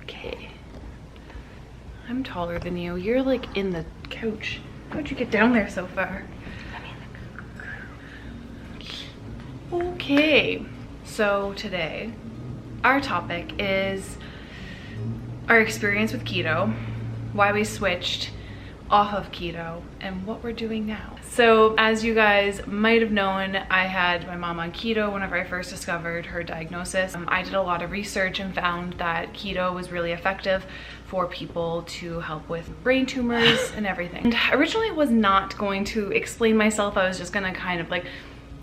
Okay. I'm taller than you. You're like in the couch. How'd you get down there so far? Okay, so today our topic is our experience with keto, why we switched off of keto, and what we're doing now. So as you guys might have known, I had my mom on keto whenever I first discovered her diagnosis. I did a lot of research and found that keto was really effective for people to help with brain tumors and everything. And originally I was not going to explain myself. I was just gonna kind of like,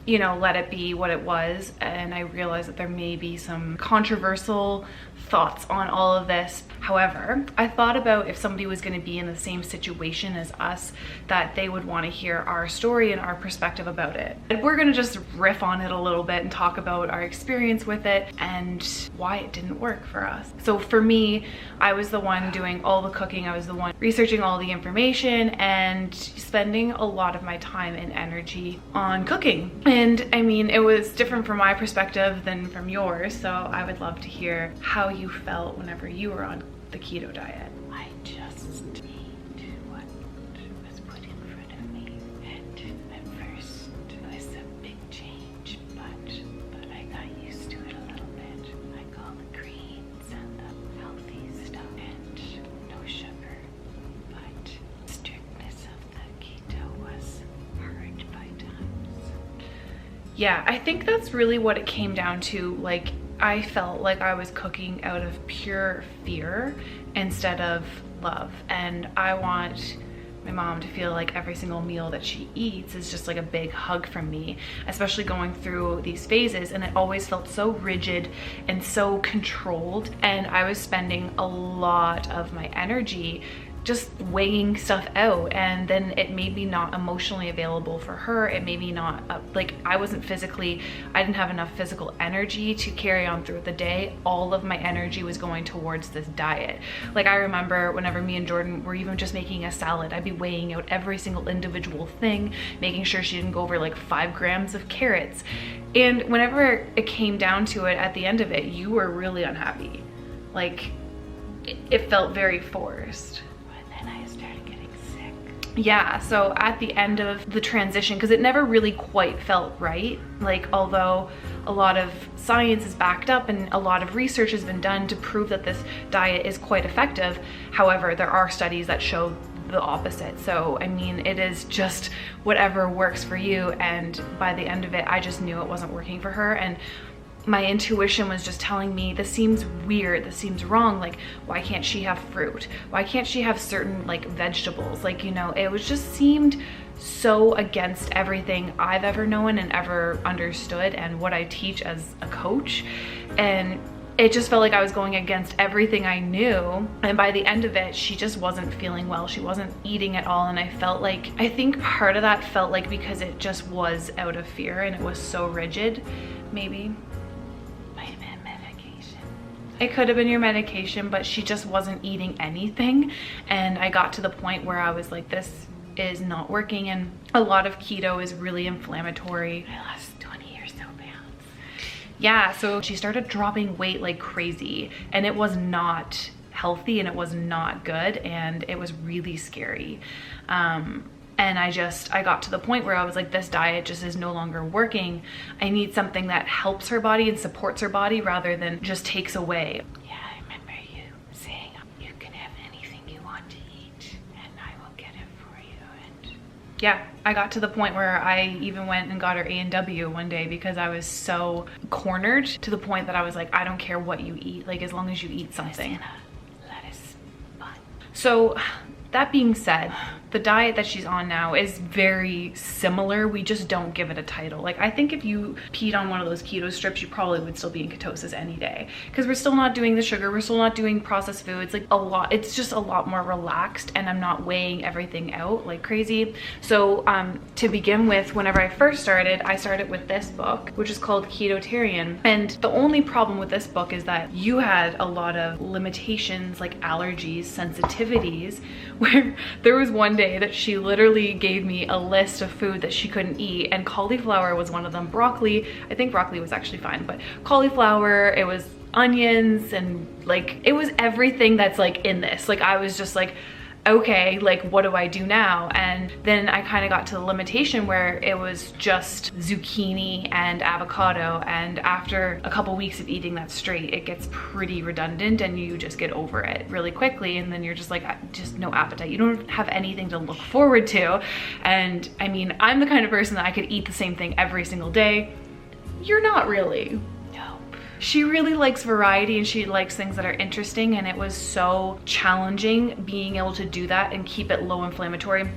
you know, let it be what it was. And I realized that there may be some controversial thoughts on all of this. However, I thought about if somebody was going to be in the same situation as us, that they would want to hear our story and our perspective about it. And we're going to just riff on it a little bit and talk about our experience with it and why it didn't work for us. So for me, I was the one doing all the cooking. I was the one researching all the information and spending a lot of my time and energy on cooking. And I mean, it was different from my perspective than from yours. So I would love to hear how you felt whenever you were on the keto diet. I just ate what was put in front of me, and at first it was a big change, but I got used to it a little bit. Like all the greens and the healthy stuff and no sugar, but the strictness of the keto was hard by times. Yeah, I think that's really what it came down to. Like, I felt like I was cooking out of pure fear instead of love. And I want my mom to feel like every single meal that she eats is just like a big hug from me, especially going through these phases. And it always felt so rigid and so controlled. And I was spending a lot of my energy just weighing stuff out, and then it made me not emotionally available for her. It made me not like I didn't have enough physical energy to carry on through the day. All of my energy was going towards this diet. Like, I remember whenever me and Jordan were even just making a salad, I'd be weighing out every single individual thing, making sure she didn't go over like 5 grams of carrots. And whenever it came down to it, at the end of it, you were really unhappy. Like, it felt very forced. Yeah, so at the end of the transition, because it never really quite felt right, like, although a lot of science is backed up and a lot of research has been done to prove that this diet is quite effective. However, there are studies that show the opposite. So I mean, it is just whatever works for you. And by the end of it, I just knew it wasn't working for her. And my intuition was just telling me, this seems weird, this seems wrong. Like, why can't she have fruit? Why can't she have certain like vegetables? Like, you know, it was just seemed so against everything I've ever known and ever understood and what I teach as a coach. And it just felt like I was going against everything I knew. And by the end of it, she just wasn't feeling well. She wasn't eating at all. And I think part of that felt like because it just was out of fear and it was so rigid, maybe. It could have been your medication, but she just wasn't eating anything. And I got to the point where I was like, this is not working. And a lot of keto is really inflammatory. I lost 20 or so pounds. Yeah, so she started dropping weight like crazy, and it was not healthy and it was not good, and it was really scary. And I got to the point where I was like, this diet just is no longer working. I need something that helps her body and supports her body rather than just takes away. Yeah, I remember you saying you can have anything you want to eat and I will get it for you. And yeah, I got to the point where I even went and got her A&W one day because I was so cornered, to the point that I was like, I don't care what you eat, like as long as you eat something. Lettuce bun. So that being said, the diet that she's on now is very similar. We just don't give it a title. Like, I think if you peed on one of those keto strips, you probably would still be in ketosis any day, because we're still not doing the sugar, we're still not doing processed foods, like it's just a lot more relaxed, and I'm not weighing everything out like crazy. So to begin with, whenever I first started, I started with this book, which is called Ketotarian. And the only problem with this book is that you had a lot of limitations, like allergies, sensitivities, where there was one day that she literally gave me a list of food that she couldn't eat, and cauliflower was one of them. Broccoli, I think broccoli was actually fine, but cauliflower, it was onions and like, it was everything that's like in this. Like I was just like, okay, like what do I do now? And then I kind of got to the limitation where it was just zucchini and avocado, and after a couple weeks of eating that straight, it gets pretty redundant and you just get over it really quickly, and then you're just like, just no appetite. You don't have anything to look forward to. And I mean, I'm the kind of person that I could eat the same thing every single day. You're not really. She really likes variety and she likes things that are interesting, and it was so challenging being able to do that and keep it low inflammatory.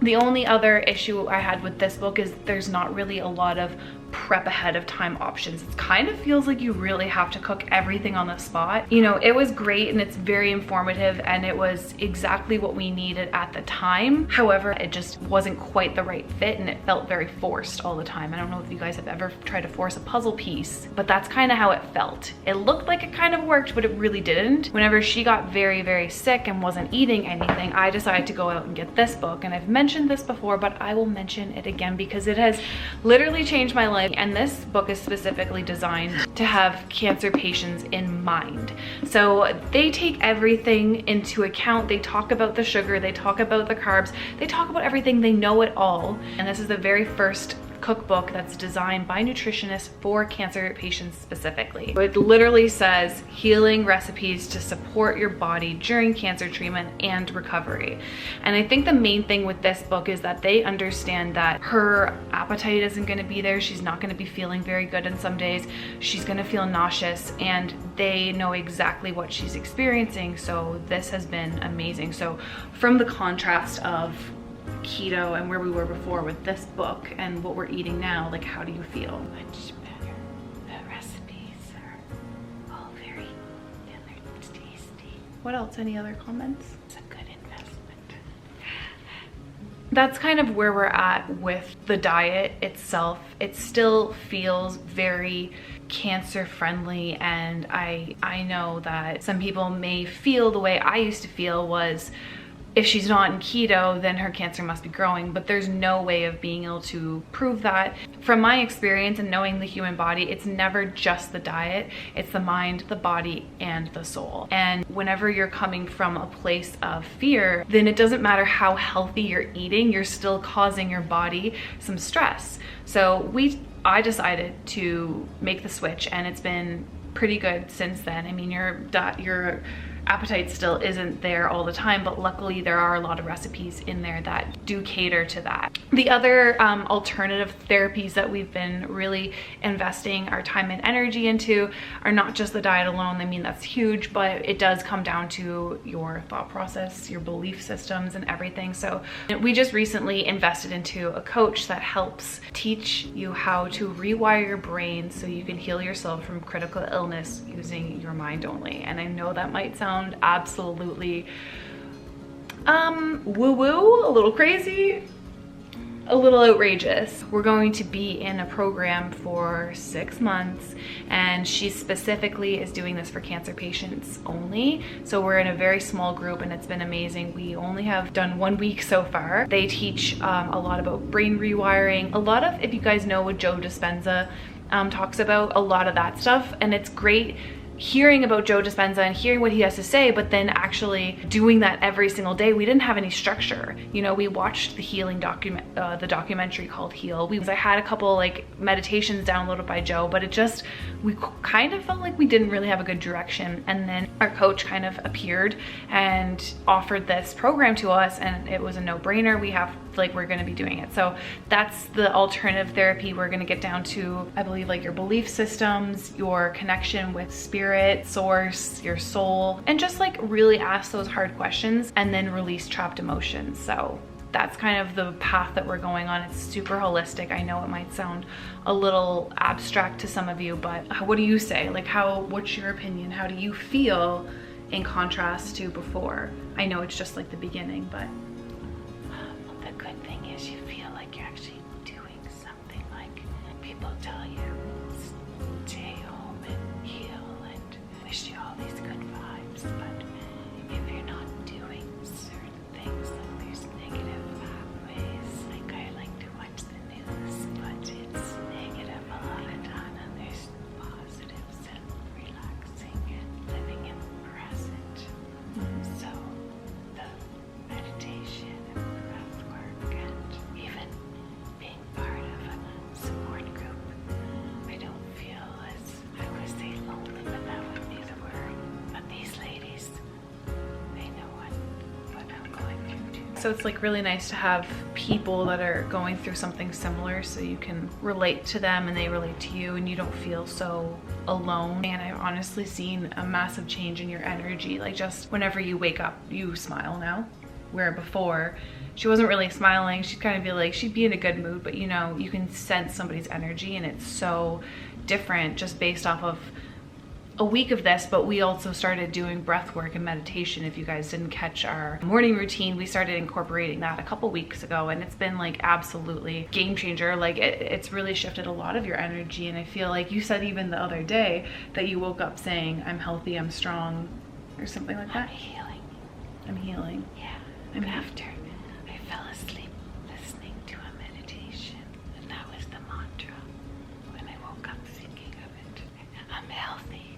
The only other issue I had with this book is there's not really a lot of prep ahead of time options. It kind of feels like you really have to cook everything on the spot. You know, it was great and it's very informative and it was exactly what we needed at the time. However, it just wasn't quite the right fit and it felt very forced all the time. I don't know if you guys have ever tried to force a puzzle piece, but that's kind of how it felt. It looked like it kind of worked, but it really didn't. Whenever she got very, very sick and wasn't eating anything, I decided to go out and get this book. And I've mentioned this before, but I will mention it again because it has literally changed my life. And this book is specifically designed to have cancer patients in mind. So they take everything into account. They talk about the sugar, they talk about the carbs, they talk about everything, they know it all. And this is the very first cookbook that's designed by nutritionists for cancer patients specifically. It literally says healing recipes to support your body during cancer treatment and recovery. And I think the main thing with this book is that they understand that her appetite isn't going to be there. She's not going to be feeling very good in some days. She's going to feel nauseous, and they know exactly what she's experiencing. So this has been amazing. So from the contrast of keto and where we were before with this book and what we're eating now, like how do you feel? Much better. The recipes are all very, and they're tasty. What else? Any other comments? It's a good investment. That's kind of where we're at with the diet itself. It still feels very cancer friendly, and I know that some people may feel the way I used to feel was, if she's not in keto, then her cancer must be growing, but there's no way of being able to prove that. From my experience and knowing the human body, it's never just the diet, it's the mind, the body, and the soul. And whenever you're coming from a place of fear, then it doesn't matter how healthy you're eating, you're still causing your body some stress. So I decided to make the switch, and it's been pretty good since then. I mean, your appetite still isn't there all the time, but luckily there are a lot of recipes in there that do cater to that. The other alternative therapies that we've been really investing our time and energy into are not just the diet alone. I mean, that's huge, but it does come down to your thought process, your belief systems, and everything. So we just recently invested into a coach that helps teach you how to rewire your brain so you can heal yourself from critical illness using your mind only. And I know that might sound absolutely woo-woo, a little crazy, a little outrageous. We're going to be in a program for 6 months, and she specifically is doing this for cancer patients only. So we're in a very small group, and it's been amazing. We only have done 1 week so far. They teach a lot about brain rewiring, a lot of, if you guys know what Joe Dispenza talks about, a lot of that stuff. And it's great hearing about Joe Dispenza and hearing what he has to say, but then actually doing that every single day. We didn't have any structure. You know, we watched the healing the documentary called Heal. I had a couple like meditations downloaded by Joe, but we kind of felt like we didn't really have a good direction. And then our coach kind of appeared and offered this program to us, and it was a no-brainer. We're gonna be doing it. So that's the alternative therapy. We're gonna get down to, I believe, like your belief systems, your connection with spirit, source, your soul, and just like really ask those hard questions and then release trapped emotions. So that's kind of the path that we're going on. It's super holistic. I know it might sound a little abstract to some of you, but what do you say? Like what's your opinion? How do you feel in contrast to before? I know it's just like the beginning, but the good thing is you feel like you're actually doing something. Like people tell you, stay home and heal and wish you all these good vibes, but if you're not doing certain things, then there's negative pathways. Like I like to watch the news, but it's negative a lot of time, and there's positives and relaxation. So it's like really nice to have people that are going through something similar so you can relate to them and they relate to you and you don't feel so alone. And I've honestly seen a massive change in your energy. Like just whenever you wake up, you smile now, where before she wasn't really smiling. She'd kind of be like, she'd be in a good mood, but you know, you can sense somebody's energy and it's so different just based off of a week of this. But we also started doing breath work and meditation. If you guys didn't catch our morning routine, we started incorporating that a couple weeks ago and it's been like absolutely game changer. Like it's really shifted a lot of your energy. And I feel like you said even the other day that you woke up saying, I'm healthy, I'm strong, or something like that. I'm healing. I'm healing. Yeah. I'm after I fell asleep listening to a meditation, and that was the mantra when I woke up thinking of it. I'm healthy,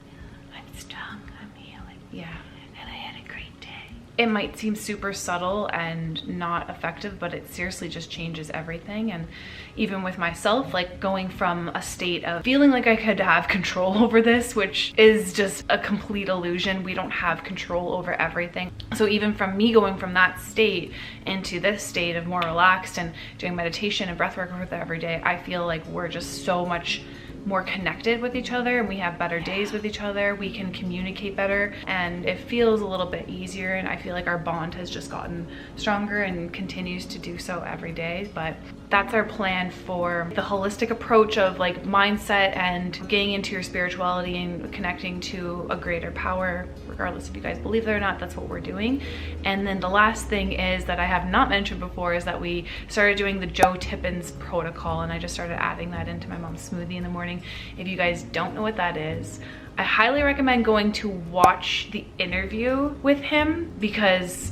I'm strong, I'm healing. Yeah. And I had a great day. It might seem super subtle and not effective, but it seriously just changes everything. And even with myself, like going from a state of feeling like I could have control over this, which is just a complete illusion. We don't have control over everything. So even from me going from that state into this state of more relaxed and doing meditation and breath work every day, I feel like we're just so much more connected with each other and we have better days with each other. We can communicate better and it feels a little bit easier, and I feel like our bond has just gotten stronger and continues to do so every day. But that's our plan for the holistic approach of like mindset and getting into your spirituality and connecting to a greater power, regardless if you guys believe it or not. That's what we're doing. And then the last thing is that I have not mentioned before is that we started doing the Tippins protocol, and I just started adding that into my mom's smoothie in the morning. If you guys don't know what that is, I highly recommend going to watch the interview with him, because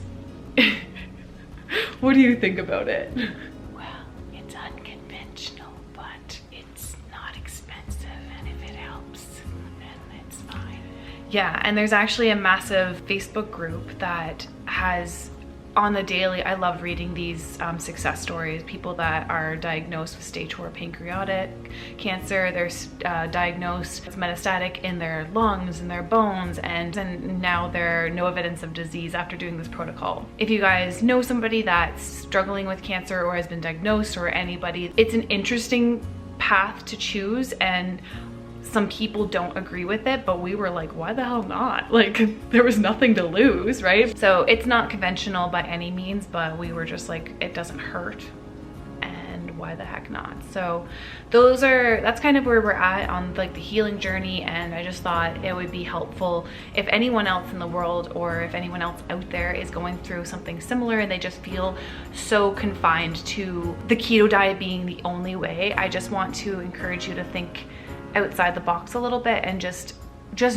what do you think about it? Well, it's unconventional, but it's not expensive, and if it helps, then it's fine. Yeah, and there's actually a massive Facebook group that has on the daily, I love reading these success stories, people that are diagnosed with stage 4 pancreatic cancer, they're diagnosed as metastatic in their lungs and their bones, and now there's no evidence of disease after doing this protocol. If you guys know somebody that's struggling with cancer or has been diagnosed, or anybody, it's an interesting path to choose, and some people don't agree with it, but we were like, why the hell not? Like, there was nothing to lose, right? So it's not conventional by any means, but we were just like, it doesn't hurt, and why the heck not? So that's kind of where we're at on like the healing journey. And I just thought it would be helpful if anyone else in the world, or if anyone else out there is going through something similar and they just feel so confined to the keto diet being the only way. I just want to encourage you to think outside the box a little bit and just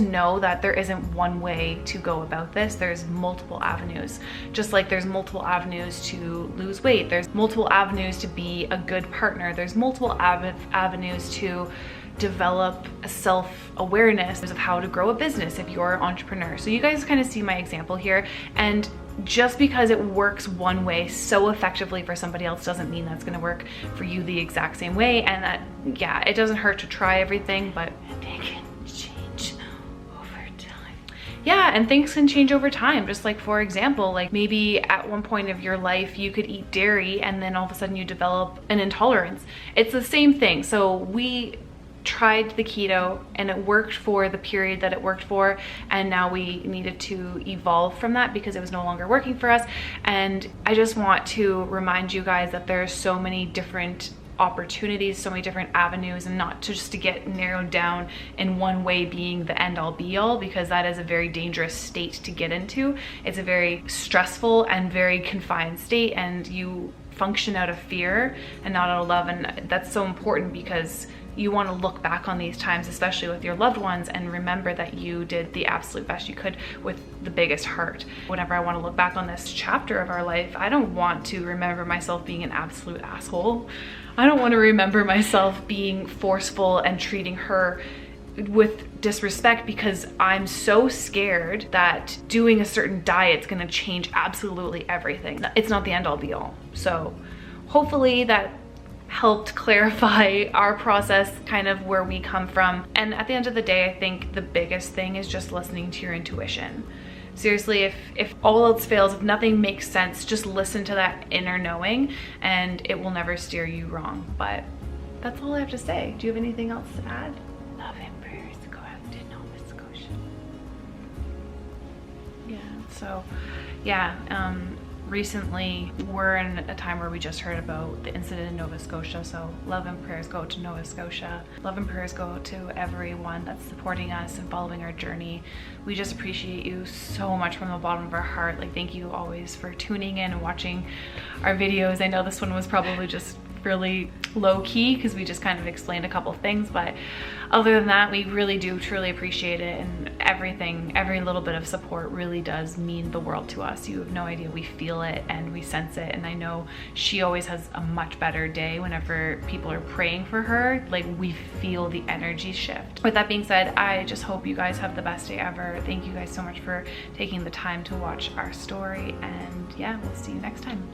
know that there isn't one way to go about this. There's multiple avenues. Just like there's multiple avenues to lose weight, there's multiple avenues to be a good partner, there's multiple avenues to develop a self-awareness of how to grow a business if you're an entrepreneur. So you guys kind of see my example here, and just because it works one way so effectively for somebody else doesn't mean that's going to work for you the exact same way. And that, yeah, it doesn't hurt to try everything, but they can change over time. Yeah, and things can change over time. Just like, for example, like maybe at one point of your life you could eat dairy and then all of a sudden you develop an intolerance. It's the same thing. So we tried the keto and it worked for the period that it worked for, and now we needed to evolve from that because it was no longer working for us. And I just want to remind you guys that there's so many different opportunities, so many different avenues, and not just to get narrowed down in one way being the end all be all, because that is a very dangerous state to get into. It's a very stressful and very confined state, and you function out of fear and not out of love. And that's so important because you want to look back on these times, especially with your loved ones, and remember that you did the absolute best you could with the biggest heart. Whenever I want to look back on this chapter of our life, I don't want to remember myself being an absolute asshole. I don't want to remember myself being forceful and treating her with disrespect, because I'm so scared that doing a certain diet's gonna change absolutely everything. It's not the end all be all. So hopefully that helped clarify our process, kind of where we come from. And at the end of the day, I think the biggest thing is just listening to your intuition. seriously, if all else fails, if nothing makes sense, just listen to that inner knowing and it will never steer you wrong. But that's all I have to say. Do you have anything else to add? Love and prayers go out to Nova Scotia. Yeah, so yeah, recently we're in a time where we just heard about the incident in Nova Scotia, so love and prayers go to Nova Scotia. Love and prayers go to everyone that's supporting us and following our journey. We just appreciate you so much from the bottom of our heart. Like, thank you always for tuning in and watching our videos. I know this one was probably just really low-key because we just kind of explained a couple of things, but other than that, we really do truly appreciate it, and every little bit of support really does mean the world to us. You have no idea. We feel it and we sense it, and I know she always has a much better day whenever people are praying for her. Like, we feel the energy shift. With that being said, I just hope you guys have the best day ever. Thank you guys so much for taking the time to watch our story, and yeah, we'll see you next time.